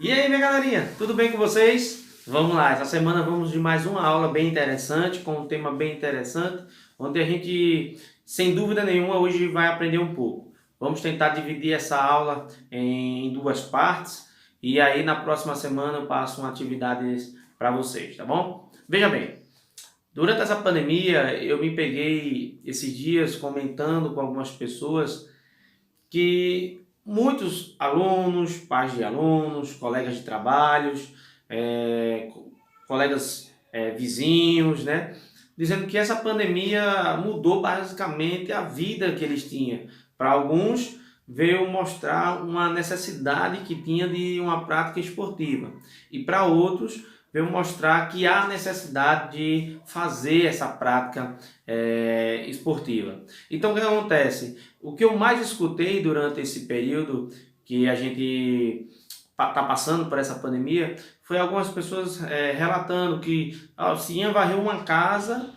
E aí, minha galerinha, tudo bem com vocês? Vamos lá, essa semana vamos de mais uma aula bem interessante, com um tema bem interessante, onde a gente, sem dúvida nenhuma, hoje vai aprender um pouco. Vamos tentar dividir essa aula em duas partes, e aí na próxima semana eu passo uma atividade para vocês, tá bom? Veja bem, durante essa pandemia eu me peguei esses dias comentando com algumas pessoas que muitos alunos, pais de alunos, colegas de trabalhos, colegas vizinhos, né, dizendo que essa pandemia mudou basicamente a vida que eles tinham. Para alguns, veio mostrar uma necessidade que tinha de uma prática esportiva, e para outros, veio mostrar que há necessidade de fazer essa prática esportiva. Então, o que acontece? O que eu mais escutei durante esse período que a gente está passando por essa pandemia foi algumas pessoas relatando que se ia varrer uma casa,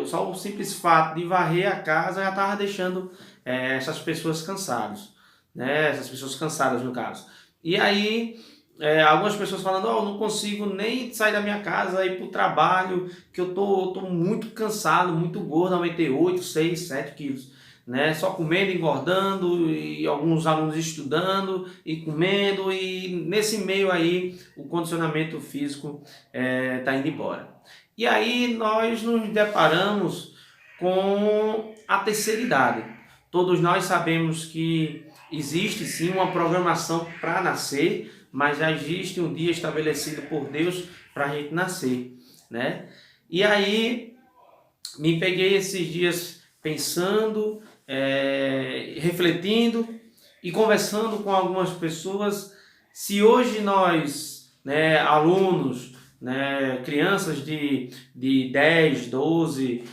só o simples fato de varrer a casa já estava deixando essas pessoas cansadas, né? Essas pessoas cansadas no caso. E aí algumas pessoas falando, eu não consigo nem sair da minha casa e ir para o trabalho, que eu tô muito cansado, muito gordo, aumentei 8, 6, 7 quilos. Né? Só comendo, engordando, e alguns alunos estudando e comendo, e nesse meio aí o condicionamento físico está indo embora. E aí nós nos deparamos com a terceira idade. Todos nós sabemos que existe sim uma programação para nascer, mas já existe um dia estabelecido por Deus para a gente nascer, né? E aí me peguei esses dias pensando, refletindo e conversando com algumas pessoas, se hoje nós, né, alunos, né, crianças de 10, 12,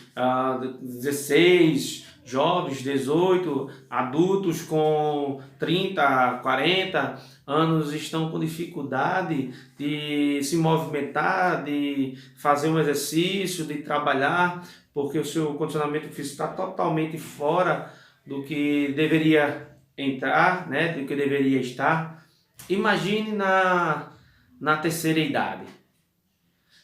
16, jovens, 18, adultos com 30, 40 anos estão com dificuldade de se movimentar, de fazer um exercício, de trabalhar, porque o seu condicionamento físico está totalmente fora do que deveria entrar, né, do que deveria estar. Imagine na terceira idade.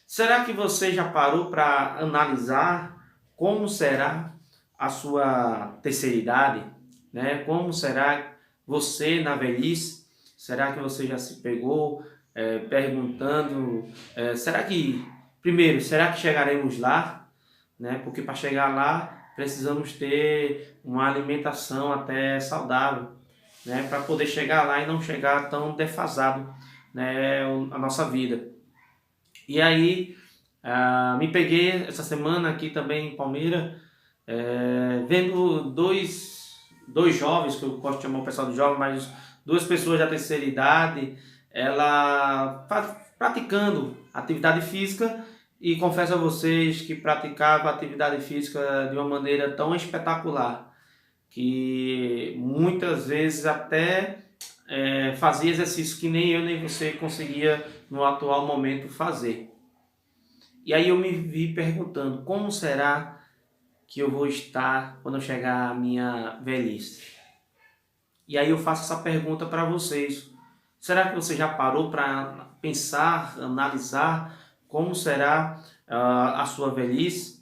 Será que você já parou para analisar como será a sua terceira idade? Né? Como será você na velhice? Será que você já se pegou perguntando, primeiro, será que chegaremos lá? Né? Porque para chegar lá precisamos ter uma alimentação até saudável, né? Para poder chegar lá e não chegar tão defasado, né, a nossa vida. E aí me peguei essa semana aqui também em Palmeira, vendo dois jovens, que eu gosto de chamar o pessoal de jovem, mas duas pessoas da terceira idade, ela praticando atividade física, e confesso a vocês que praticava atividade física de uma maneira tão espetacular, que muitas vezes até fazia exercício que nem eu nem você conseguia no atual momento fazer. E aí eu me vi perguntando, como será que eu vou estar quando eu chegar à minha velhice? E aí eu faço essa pergunta para vocês. Será que você já parou para pensar, analisar como será a sua velhice?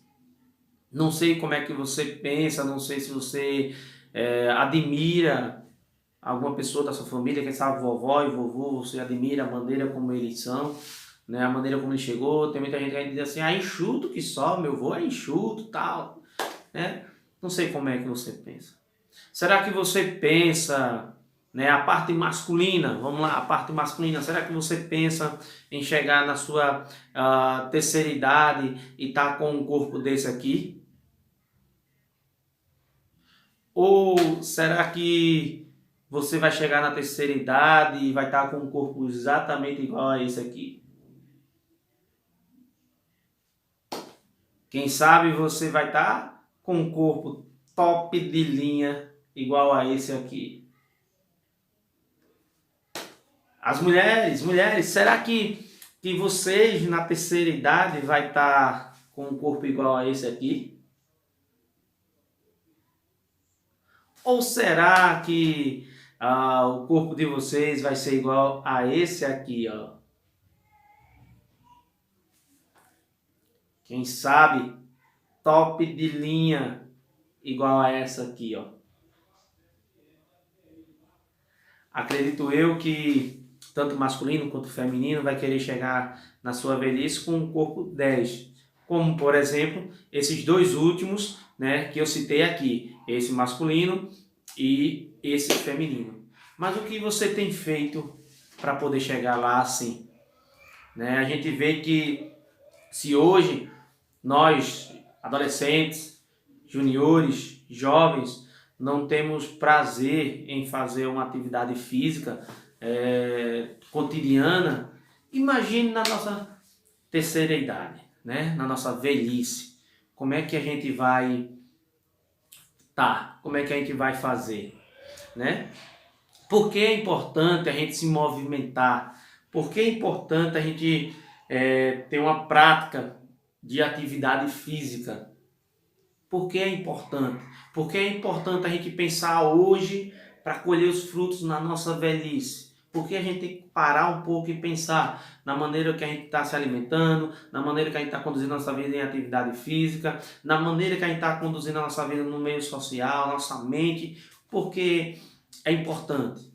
Não sei como é que você pensa, não sei se você admira alguma pessoa da sua família, quem sabe vovó e vovô, você admira a maneira como eles são, né? A maneira como ele chegou. Tem muita gente que diz assim, enxuto que só, meu avô é enxuto, tal, né? Não sei como é que você pensa. Será que você pensa, né, a parte masculina, vamos lá, a parte masculina, será que você pensa em chegar na sua terceira idade e estar com um corpo desse aqui? Ou será que você vai chegar na terceira idade e vai estar com um corpo exatamente igual a esse aqui? Quem sabe você vai estar com um corpo top de linha igual a esse aqui. As mulheres, será que vocês na terceira idade vai estar com um corpo igual a esse aqui? Ou será que o corpo de vocês vai ser igual a esse aqui, ó. Quem sabe, top de linha, igual a essa aqui, ó. Acredito eu que tanto masculino quanto feminino vai querer chegar na sua velhice com um corpo 10. Como, por exemplo, esses dois últimos, né, que eu citei aqui. Esse masculino e esse feminino. Mas o que você tem feito para poder chegar lá assim? Né? A gente vê que se hoje nós, adolescentes, juniores, jovens, não temos prazer em fazer uma atividade física cotidiana, imagine na nossa terceira idade, né? Na nossa velhice. Como é que a gente vai como é que a gente vai fazer, né? Por que é importante a gente se movimentar? Por que é importante a gente ter uma prática de atividade física? Por que é importante? Porque é importante a gente pensar hoje para colher os frutos na nossa velhice. Porque a gente tem que parar um pouco e pensar na maneira que a gente está se alimentando, na maneira que a gente está conduzindo a nossa vida em atividade física, na maneira que a gente está conduzindo a nossa vida no meio social, nossa mente, porque é importante.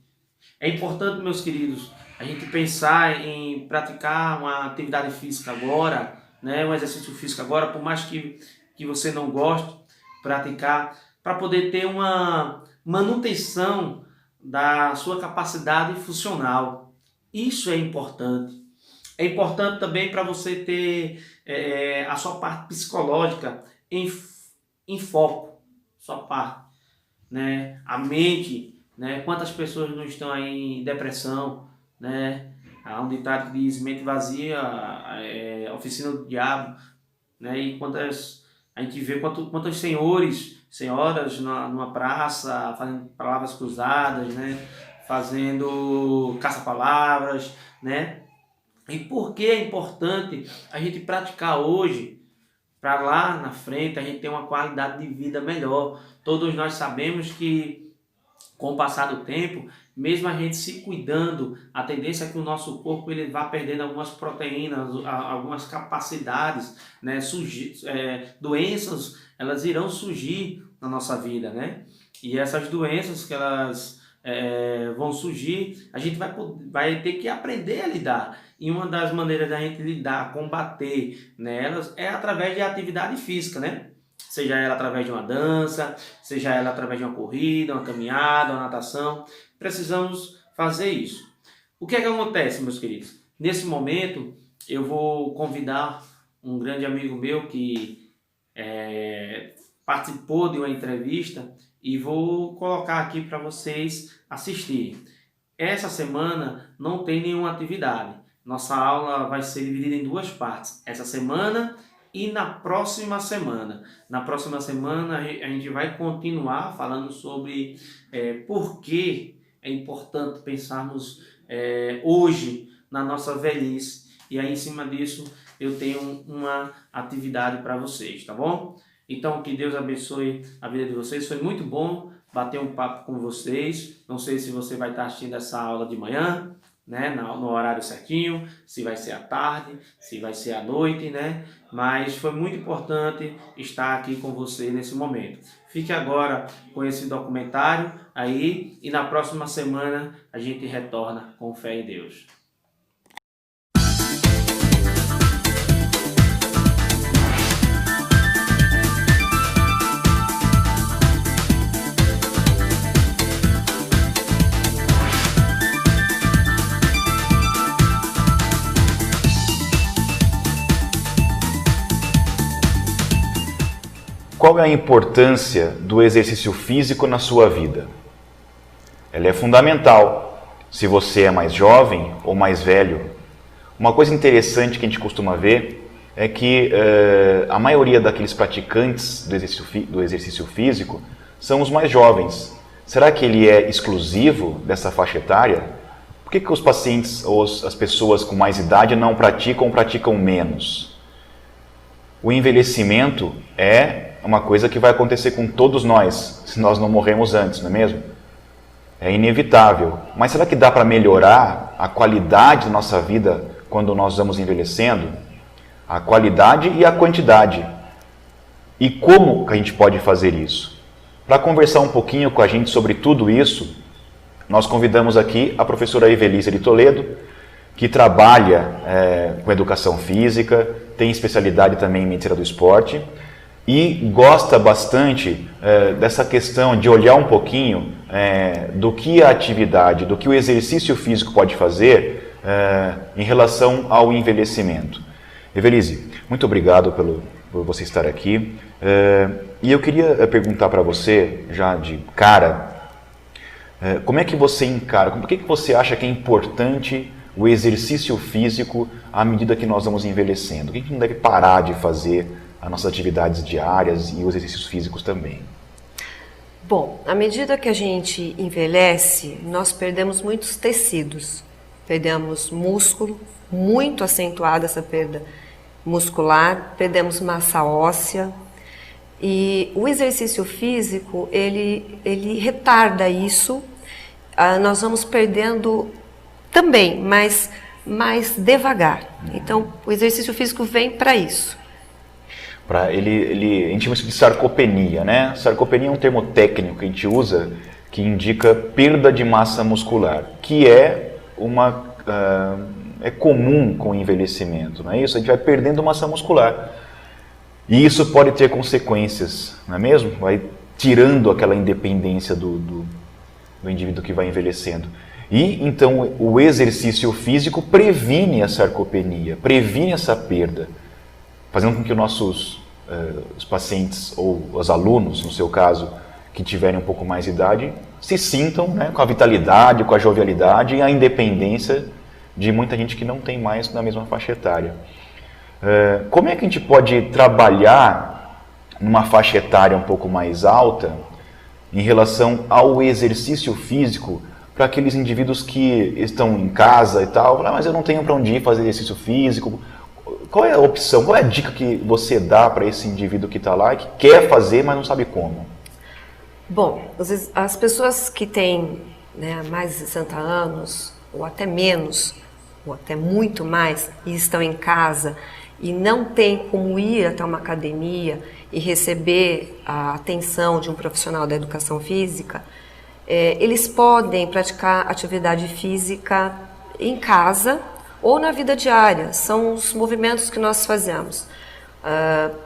É importante, meus queridos, a gente pensar em praticar uma atividade física agora, né, um exercício físico agora, por mais que você não goste, praticar, para poder ter uma manutenção da sua capacidade funcional. Isso é importante. É importante também para você ter a sua parte psicológica em foco, sua parte, né? A mente, né? Quantas pessoas não estão aí em depressão, né? Há um ditado que diz: mente vazia, oficina do diabo, né? E a gente vê quantos senhoras numa praça fazendo palavras cruzadas, né? Fazendo caça-palavras, né? E por que é importante a gente praticar hoje, para lá na frente a gente ter uma qualidade de vida melhor? Todos nós sabemos que com o passar do tempo, mesmo a gente se cuidando, a tendência é que o nosso corpo ele vá perdendo algumas proteínas, algumas capacidades, né? Doenças, elas irão surgir na nossa vida, né? E essas doenças que elas vão surgir, a gente vai ter que aprender a lidar. E uma das maneiras da gente lidar, combater nelas, é através de atividade física, né? Seja ela através de uma dança, seja ela através de uma corrida, uma caminhada, uma natação. Precisamos fazer isso. O que é que acontece, meus queridos? Nesse momento, eu vou convidar um grande amigo meu que participou de uma entrevista e vou colocar aqui para vocês assistirem. Essa semana não tem nenhuma atividade. Nossa aula vai ser dividida em duas partes. Essa semana e na próxima semana. Na próxima semana a gente vai continuar falando sobre por que é importante pensarmos hoje na nossa velhice. E aí em cima disso eu tenho uma atividade para vocês, tá bom? Então que Deus abençoe a vida de vocês. Foi muito bom bater um papo com vocês. Não sei se você vai estar assistindo essa aula de manhã, né, no horário certinho, se vai ser à tarde, se vai ser à noite, né? Mas foi muito importante estar aqui com você nesse momento. Fique agora com esse documentário aí e na próxima semana a gente retorna com fé em Deus. Qual é a importância do exercício físico na sua vida? Ela é fundamental, se você é mais jovem ou mais velho. Uma coisa interessante que a gente costuma ver é que a maioria daqueles praticantes do exercício físico são os mais jovens. Será que ele é exclusivo dessa faixa etária? Por que os pacientes ou as pessoas com mais idade não praticam ou praticam menos? O envelhecimento é uma coisa que vai acontecer com todos nós, se nós não morremos antes, não é mesmo? é inevitável. Mas será que dá para melhorar a qualidade da nossa vida quando nós vamos envelhecendo? A qualidade e a quantidade. E como que a gente pode fazer isso? Para conversar um pouquinho com a gente sobre tudo isso, nós convidamos aqui a professora Evelise de Toledo, que trabalha com educação física, tem especialidade também em medicina do esporte e gosta bastante dessa questão de olhar um pouquinho do que a atividade, do que o exercício físico pode fazer em relação ao envelhecimento. Evelise, muito obrigado por você estar aqui. E eu queria perguntar para você, já de cara, como é que você encara, por que você acha que é importante o exercício físico à medida que nós vamos envelhecendo? O que a gente não deve parar de fazer as nossas atividades diárias e os exercícios físicos também? Bom, à medida que a gente envelhece, nós perdemos muitos tecidos. Perdemos músculo, muito acentuada essa perda muscular, perdemos massa óssea. E o exercício físico, ele retarda isso. Nós vamos perdendo também, mas mais devagar. Então, o exercício físico vem para isso. A gente chama isso de sarcopenia, né? Sarcopenia é um termo técnico que a gente usa que indica perda de massa muscular, que é comum com o envelhecimento, não é isso? A gente vai perdendo massa muscular. E isso pode ter consequências, não é mesmo? Vai tirando aquela independência do indivíduo que vai envelhecendo. E então o exercício físico previne a sarcopenia, previne essa perda, fazendo com que os pacientes ou os alunos, no seu caso, que tiverem um pouco mais de idade, se sintam, né, com a vitalidade, com a jovialidade e a independência de muita gente que não tem mais na mesma faixa etária. Como é que a gente pode trabalhar numa faixa etária um pouco mais alta em relação ao exercício físico para aqueles indivíduos que estão em casa e tal, mas eu não tenho para onde ir fazer exercício físico? Qual é a opção, qual é a dica que você dá para esse indivíduo que está lá e que quer fazer, mas não sabe como? Bom, as pessoas que têm, né, mais de 60 anos, ou até menos, ou até muito mais, e estão em casa e não tem como ir até uma academia e receber a atenção de um profissional da educação física, eles podem praticar atividade física em casa ou na vida diária. São os movimentos que nós fazemos.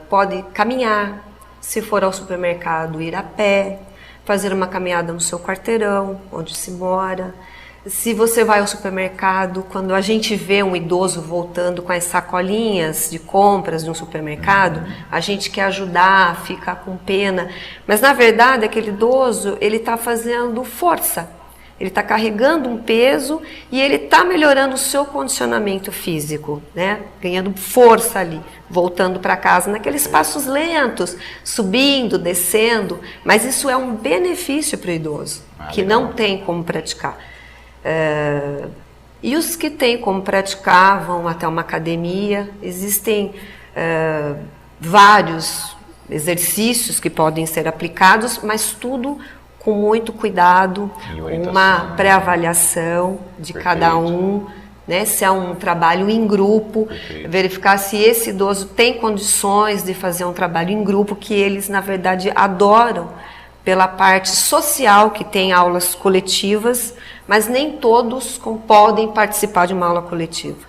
Pode caminhar, se for ao supermercado, ir a pé, fazer uma caminhada no seu quarteirão, onde se mora. Se você vai ao supermercado, quando a gente vê um idoso voltando com as sacolinhas de compras de um supermercado, a gente quer ajudar, fica com pena. Mas, na verdade, aquele idoso, ele está fazendo força. Ele está carregando um peso e ele está melhorando o seu condicionamento físico, né? Ganhando força ali, voltando para casa naqueles passos lentos, subindo, descendo. Mas isso é um benefício para o idoso, que não tem como praticar. E os que têm como praticar vão até uma academia. Existem vários exercícios que podem ser aplicados, mas tudo com muito cuidado, uma pré-avaliação de cada um, né? Se é um trabalho em grupo, verificar se esse idoso tem condições de fazer um trabalho em grupo, que eles, na verdade, adoram pela parte social, que tem aulas coletivas, mas nem todos podem participar de uma aula coletiva.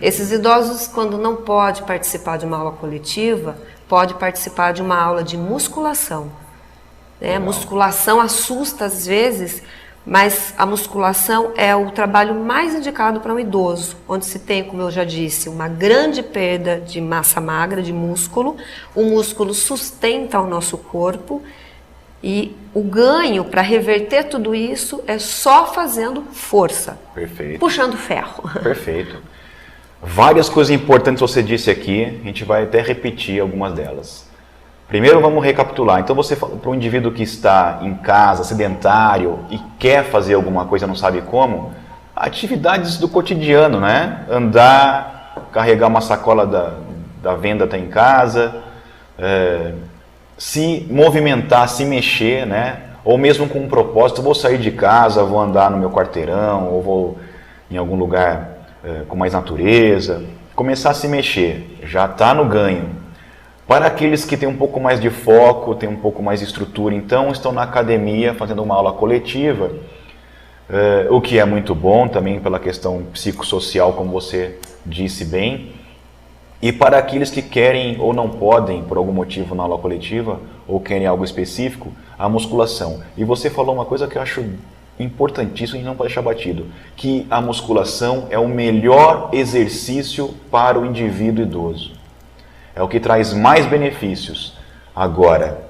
Esses idosos, quando não pode participar de uma aula coletiva, pode participar de uma aula de musculação. Musculação assusta às vezes, mas a musculação é o trabalho mais indicado para um idoso, onde se tem, como eu já disse, uma grande perda de massa magra, de músculo. O músculo sustenta o nosso corpo e o ganho para reverter tudo isso é só fazendo força. Perfeito. Puxando ferro. Perfeito. Várias coisas importantes você disse aqui, a gente vai até repetir algumas delas. Primeiro vamos recapitular. Então você fala para um indivíduo que está em casa, sedentário e quer fazer alguma coisa, não sabe como, atividades do cotidiano, né? Andar, carregar uma sacola da venda até em casa, se movimentar, se mexer, né? Ou mesmo com um propósito, vou sair de casa, vou andar no meu quarteirão, ou vou em algum lugar com mais natureza. Começar a se mexer, já está no ganho. Para aqueles que têm um pouco mais de foco, têm um pouco mais de estrutura, então estão na academia fazendo uma aula coletiva, o que é muito bom também pela questão psicossocial, como você disse bem. E para aqueles que querem ou não podem, por algum motivo, na aula coletiva, ou querem algo específico, a musculação. E você falou uma coisa que eu acho importantíssimo e não pode deixar batido, que a musculação é o melhor exercício para o indivíduo idoso. É o que traz mais benefícios. Agora,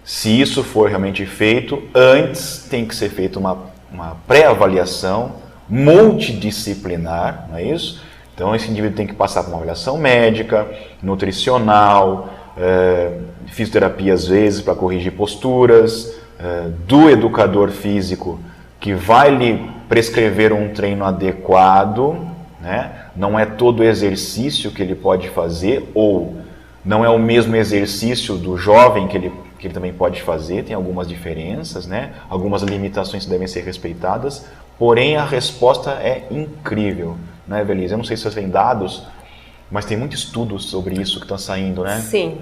se isso for realmente feito, antes tem que ser feita uma pré-avaliação multidisciplinar, não é isso? Então esse indivíduo tem que passar por uma avaliação médica, nutricional, fisioterapia às vezes para corrigir posturas, do educador físico que vai lhe prescrever um treino adequado, né? Não é todo exercício que ele pode fazer, ou não é o mesmo exercício do jovem que ele também pode fazer, tem algumas diferenças, né? Algumas limitações devem ser respeitadas, porém a resposta é incrível, né, Evelise? Eu não sei se você tem dados, mas tem muitos estudos sobre isso que estão saindo, né? Sim.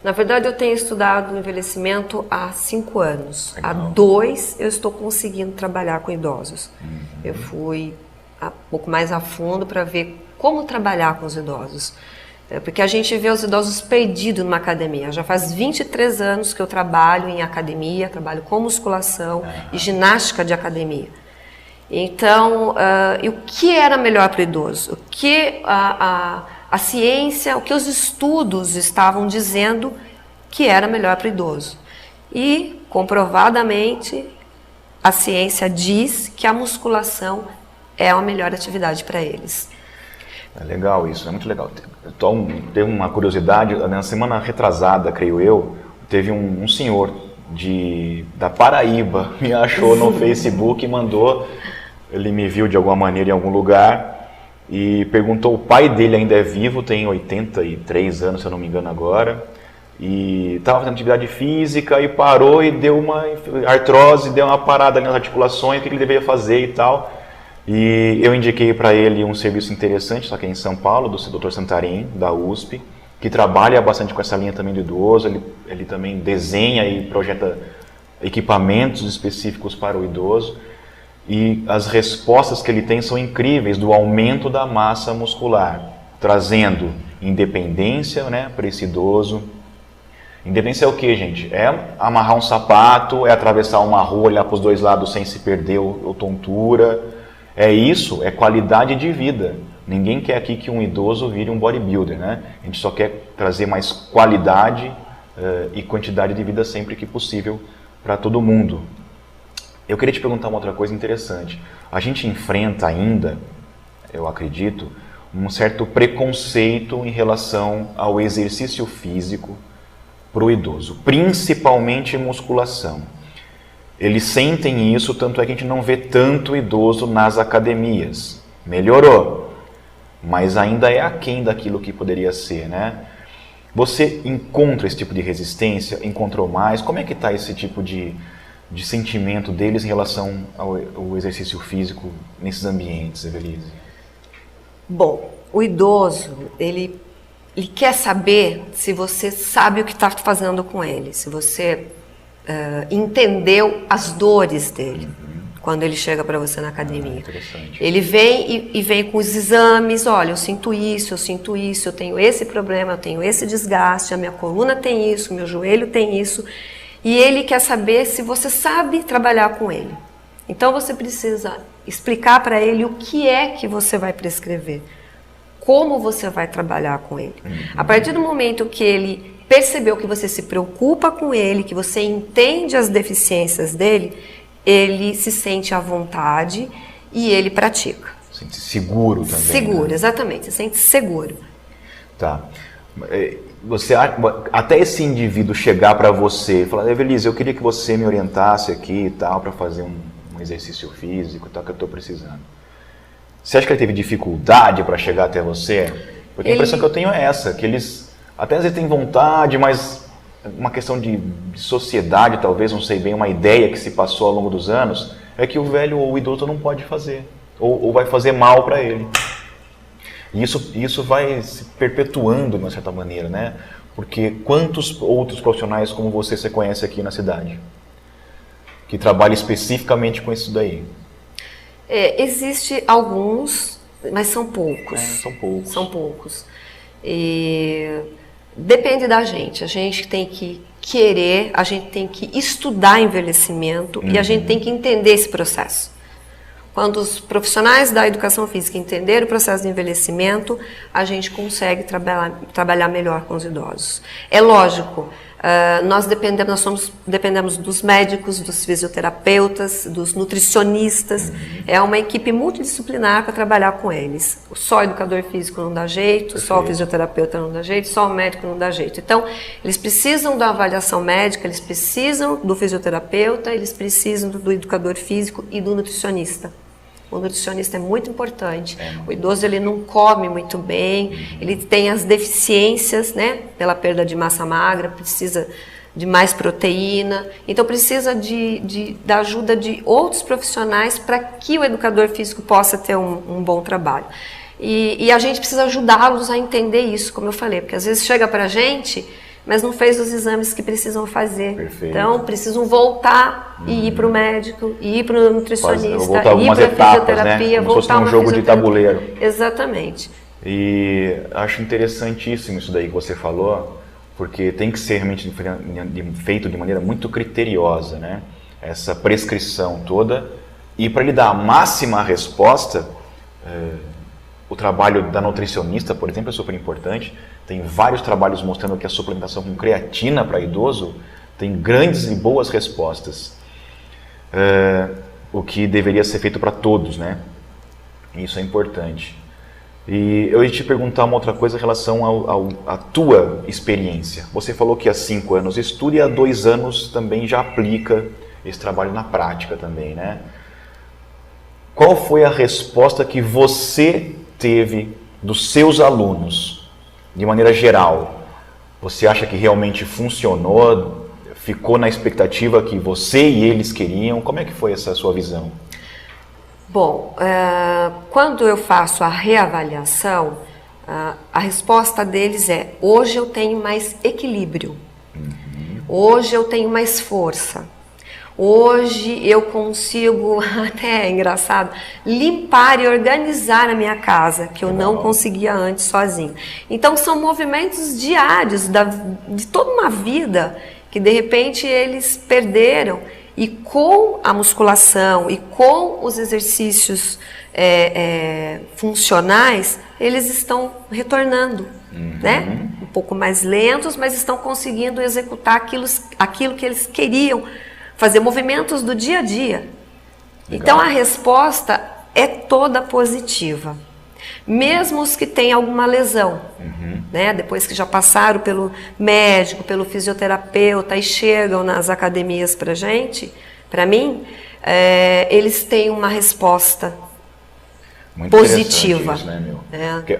Na verdade, eu tenho estudado envelhecimento há 5 anos. Legal. Há 2 eu estou conseguindo trabalhar com idosos. Eu fui um pouco mais a fundo para ver como trabalhar com os idosos. Porque a gente vê os idosos perdidos numa academia. Já faz 23 anos que eu trabalho em academia, trabalho com musculação e ginástica de academia. Então, e o que era melhor para o idoso? O que a ciência, o que os estudos estavam dizendo que era melhor para o idoso. E, comprovadamente, a ciência diz que a musculação é a melhor atividade para eles. É legal isso, é muito legal. Teve uma curiosidade, na semana retrasada, creio eu, teve um senhor da Paraíba, me achou no Facebook e mandou, ele me viu de alguma maneira em algum lugar e perguntou, o pai dele ainda é vivo, tem 83 anos, se eu não me engano agora, e estava fazendo atividade física e parou e deu uma artrose, deu uma parada nas articulações, o que ele deveria fazer e tal. E eu indiquei para ele um serviço interessante, só que é em São Paulo, do Dr. Santarim, da USP, que trabalha bastante com essa linha também do idoso. Ele também desenha e projeta equipamentos específicos para o idoso. E as respostas que ele tem são incríveis do aumento da massa muscular, trazendo independência, né, para esse idoso. Independência é o que, gente? É amarrar um sapato, é atravessar uma rua, olhar para os dois lados sem se perder ou tontura. É isso, é qualidade de vida. Ninguém quer aqui que um idoso vire um bodybuilder, né? A gente só quer trazer mais qualidade e quantidade de vida sempre que possível para todo mundo. Eu queria te perguntar uma outra coisa interessante. A gente enfrenta ainda, eu acredito, um certo preconceito em relação ao exercício físico para o idoso, principalmente musculação. Eles sentem isso, tanto é que a gente não vê tanto idoso nas academias. Melhorou, mas ainda é aquém daquilo que poderia ser, né? Você encontra esse tipo de resistência? Encontrou mais? Como é que está esse tipo de sentimento deles em relação ao exercício físico nesses ambientes, Evelise? Bom, o idoso, ele quer saber se você sabe o que está fazendo com ele, se você entendeu as dores dele quando ele chega para você na academia. Ele vem e vem com os exames, olha, eu sinto isso, eu tenho esse problema, eu tenho esse desgaste, a minha coluna tem isso, meu joelho tem isso, e ele quer saber se você sabe trabalhar com ele. Então você precisa explicar para ele o que é que você vai prescrever, como você vai trabalhar com ele. A partir do momento que ele percebeu que você se preocupa com ele, que você entende as deficiências dele, ele se sente à vontade e ele pratica. Sente seguro também. Seguro, né? Exatamente, se sente seguro. Tá. Você, até esse indivíduo chegar para você e falar, Evelise, eu queria que você me orientasse aqui e tal, para fazer um exercício físico e tal, que eu estou precisando. Você acha que ele teve dificuldade para chegar até você? Porque a impressão que eu tenho é essa, que eles até às vezes têm vontade, mas uma questão de sociedade, talvez, não sei bem, uma ideia que se passou ao longo dos anos, é que o velho ou o idoso não pode fazer, ou vai fazer mal para ele. E isso vai se perpetuando, de uma certa maneira, né? Porque quantos outros profissionais como você conhece aqui na cidade? Que trabalham especificamente com isso daí? Existe alguns, mas são poucos. São poucos. São poucos. E depende da gente. A gente tem que querer, a gente tem que estudar envelhecimento e a gente tem que entender esse processo. Quando os profissionais da educação física entenderem o processo de envelhecimento, a gente consegue trabalhar melhor com os idosos. É lógico, nós dependemos dos médicos, dos fisioterapeutas, dos nutricionistas. É uma equipe multidisciplinar para trabalhar com eles. Só o educador físico não dá jeito, só o fisioterapeuta não dá jeito, só o médico não dá jeito. Então, eles precisam da avaliação médica, eles precisam do fisioterapeuta, eles precisam do educador físico e do nutricionista. O nutricionista é muito importante. O idoso ele não come muito bem, ele tem as deficiências, né, pela perda de massa magra, precisa de mais proteína. Então precisa da ajuda de outros profissionais para que o educador físico possa ter um bom trabalho. E a gente precisa ajudá-los a entender isso, como eu falei, porque às vezes chega para a gente, mas não fez os exames que precisam fazer. Perfeito. Então, precisam voltar e ir para o médico, e ir para o nutricionista, ir para a fisioterapia, né? voltar um jogo de tabuleiro. Exatamente. E acho interessantíssimo isso daí que você falou, porque tem que ser realmente feito de maneira muito criteriosa, né? Essa prescrição toda. E para lhe dar a máxima resposta, o trabalho da nutricionista, por exemplo, é super importante. Tem vários trabalhos mostrando que a suplementação com creatina para idoso tem grandes e boas respostas. O que deveria ser feito para todos, né? Isso é importante. E eu ia te perguntar uma outra coisa em relação à tua experiência. Você falou que há 5 anos estuda e há 2 anos também já aplica esse trabalho na prática também, né? Qual foi a resposta que você teve dos seus alunos, de maneira geral? Você acha que realmente funcionou? Ficou na expectativa que você e eles queriam? Como é que foi essa sua visão? Bom, quando eu faço a reavaliação, a resposta deles é: hoje eu tenho mais equilíbrio, hoje eu tenho mais força, hoje eu consigo, até é engraçado, limpar e organizar a minha casa, que eu não conseguia antes sozinho. Então são movimentos diários de toda uma vida que de repente eles perderam. E com a musculação e com os exercícios funcionais, eles estão retornando, né? Um pouco mais lentos, mas estão conseguindo executar aquilo que eles queriam, fazer movimentos do dia a dia. Legal. Então a resposta é toda positiva. Mesmo os que têm alguma lesão, né? Depois que já passaram pelo médico, pelo fisioterapeuta e chegam nas academias para mim, eles têm uma resposta muito positiva. Isso, né, meu?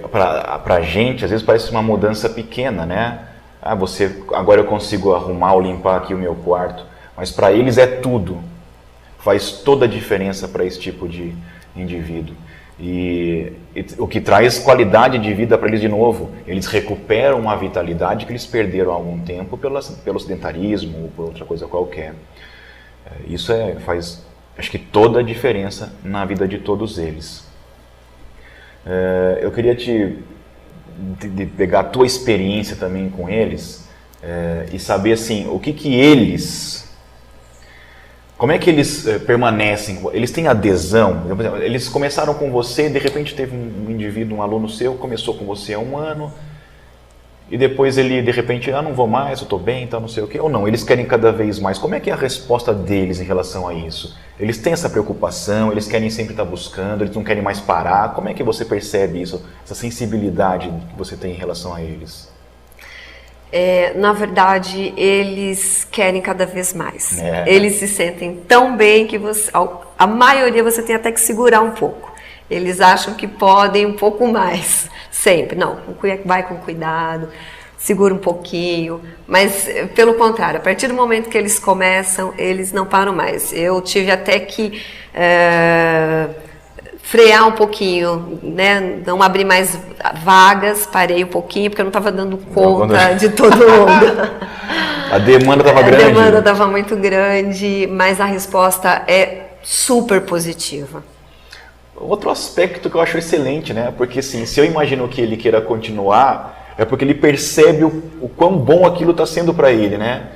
Pra gente, às vezes parece uma mudança pequena, né? Agora eu consigo arrumar ou limpar aqui o meu quarto, mas para eles é tudo. Faz toda a diferença para esse tipo de indivíduo. E o que traz qualidade de vida para eles de novo. Eles recuperam a vitalidade que eles perderam há algum tempo pelo sedentarismo ou por outra coisa qualquer. Isso faz, acho que, toda a diferença na vida de todos eles. Eu queria de pegar a tua experiência também com eles e saber assim, como é que eles permanecem? Eles têm adesão? Eles começaram com você, de repente teve um indivíduo, um aluno seu, começou com você há 1 ano, e depois ele, de repente, não vou mais, eu estou bem, então não sei o quê. Ou não, eles querem cada vez mais. Como é que é a resposta deles em relação a isso? Eles têm essa preocupação, eles querem sempre estar buscando, eles não querem mais parar. Como é que você percebe isso, essa sensibilidade que você tem em relação a eles? Na verdade, eles querem cada vez mais. Eles se sentem tão bem que a maioria você tem até que segurar um pouco. Eles acham que podem um pouco mais, sempre. Não, vai com cuidado. segura um pouquinho, mas pelo contrário, a partir do momento que eles começam, eles não param mais. Eu tive até que frear um pouquinho, né? Não abrir mais vagas, parei um pouquinho, porque eu não estava dando conta de todo mundo. A demanda estava grande. A demanda estava muito grande, mas a resposta é super positiva. Outro aspecto que eu acho excelente, né? Porque assim, se eu imagino que ele queira continuar, é porque ele percebe o quão bom aquilo está sendo para ele, né?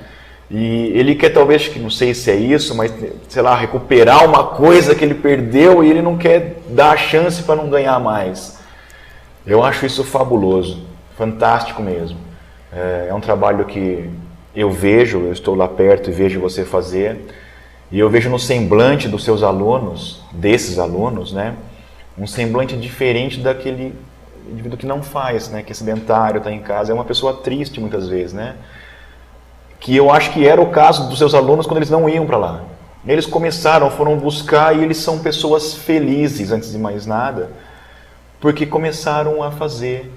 E ele quer talvez, não sei se é isso, mas sei lá, recuperar uma coisa que ele perdeu e ele não quer dar a chance para não ganhar mais. Eu acho isso fabuloso, fantástico mesmo. É um trabalho que eu vejo, eu estou lá perto e vejo você fazer, e eu vejo no semblante dos seus alunos, desses alunos, né, um semblante diferente daquele indivíduo que não faz, né, que é sedentário, está em casa, é uma pessoa triste muitas vezes, né? Que eu acho que era o caso dos seus alunos quando eles não iam para lá. Eles começaram, foram buscar e eles são pessoas felizes, antes de mais nada, porque começaram a fazer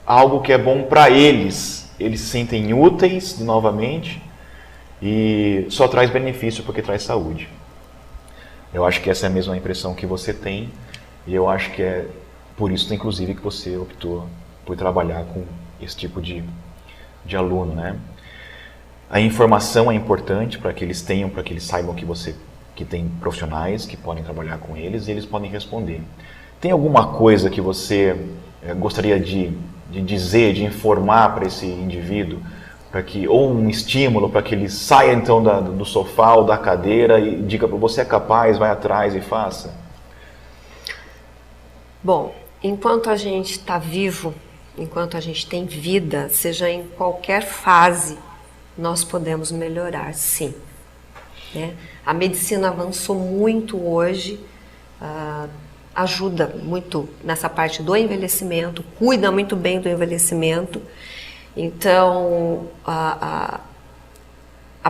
algo que é bom para eles. Eles se sentem úteis novamente e só traz benefício porque traz saúde. Eu acho que essa é a mesma impressão que você tem e eu acho que é por isso, inclusive, que você optou por trabalhar com esse tipo de aluno, né? A informação é importante para que eles tenham, para que eles saibam que tem profissionais que podem trabalhar com eles e eles podem responder. Tem alguma coisa que você gostaria de dizer, de informar para esse indivíduo, ou um estímulo para que ele saia então do sofá ou da cadeira e diga para você é capaz, vai atrás e faça? Bom, enquanto a gente está vivo, enquanto a gente tem vida, seja em qualquer fase, nós podemos melhorar, sim. Né? A medicina avançou muito hoje, ajuda muito nessa parte do envelhecimento, cuida muito bem do envelhecimento. Então, a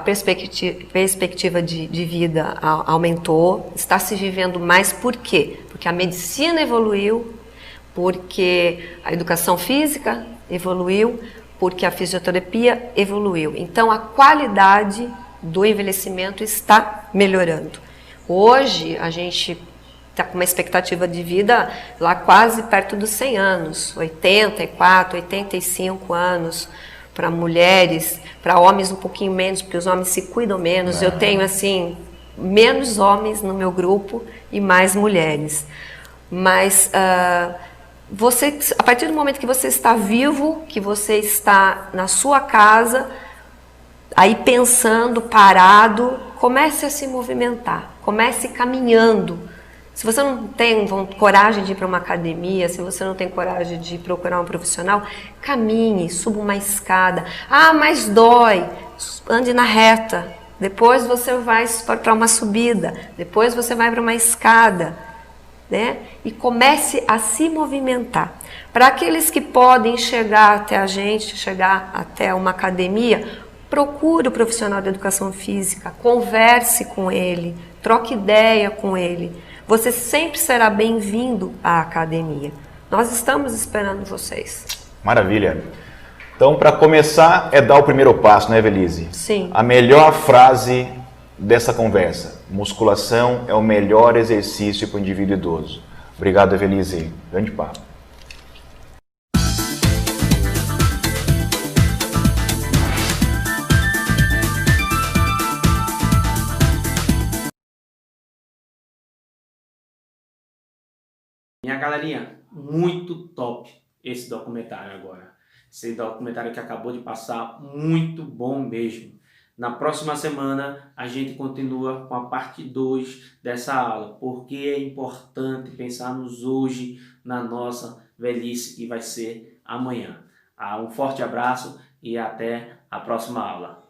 perspectiva de vida aumentou, está se vivendo mais. Por quê? Porque a medicina evoluiu, porque a educação física evoluiu, porque a fisioterapia evoluiu. Então, a qualidade do envelhecimento está melhorando. Hoje, a gente está com uma expectativa de vida lá quase perto dos 100 anos, 84, 85 anos para mulheres, para homens um pouquinho menos, porque os homens se cuidam menos. Eu tenho, assim, menos homens no meu grupo e mais mulheres. Mas você, a partir do momento que você está vivo, que você está na sua casa, aí pensando, parado, comece a se movimentar, comece caminhando. Se você não tem coragem de ir para uma academia, se você não tem coragem de procurar um profissional, caminhe, suba uma escada. Ah, mas dói. Ande na reta. Depois você vai para uma subida. Depois você vai para uma escada. Né? E comece a se movimentar. Para aqueles que podem chegar até a gente, chegar até uma academia, procure o profissional de educação física, converse com ele, troque ideia com ele. Você sempre será bem-vindo à academia. Nós estamos esperando vocês. Maravilha. Então, para começar, é dar o primeiro passo, né, Evelise? Sim. A melhor frase dessa conversa: musculação é o melhor exercício para o indivíduo idoso. Obrigado, Evelise. Grande papo. Minha galerinha, muito top esse documentário agora. Esse documentário que acabou de passar, muito bom mesmo. Na próxima semana a gente continua com a parte 2 dessa aula, porque é importante pensarmos hoje na nossa velhice que vai ser amanhã. Um forte abraço e até a próxima aula.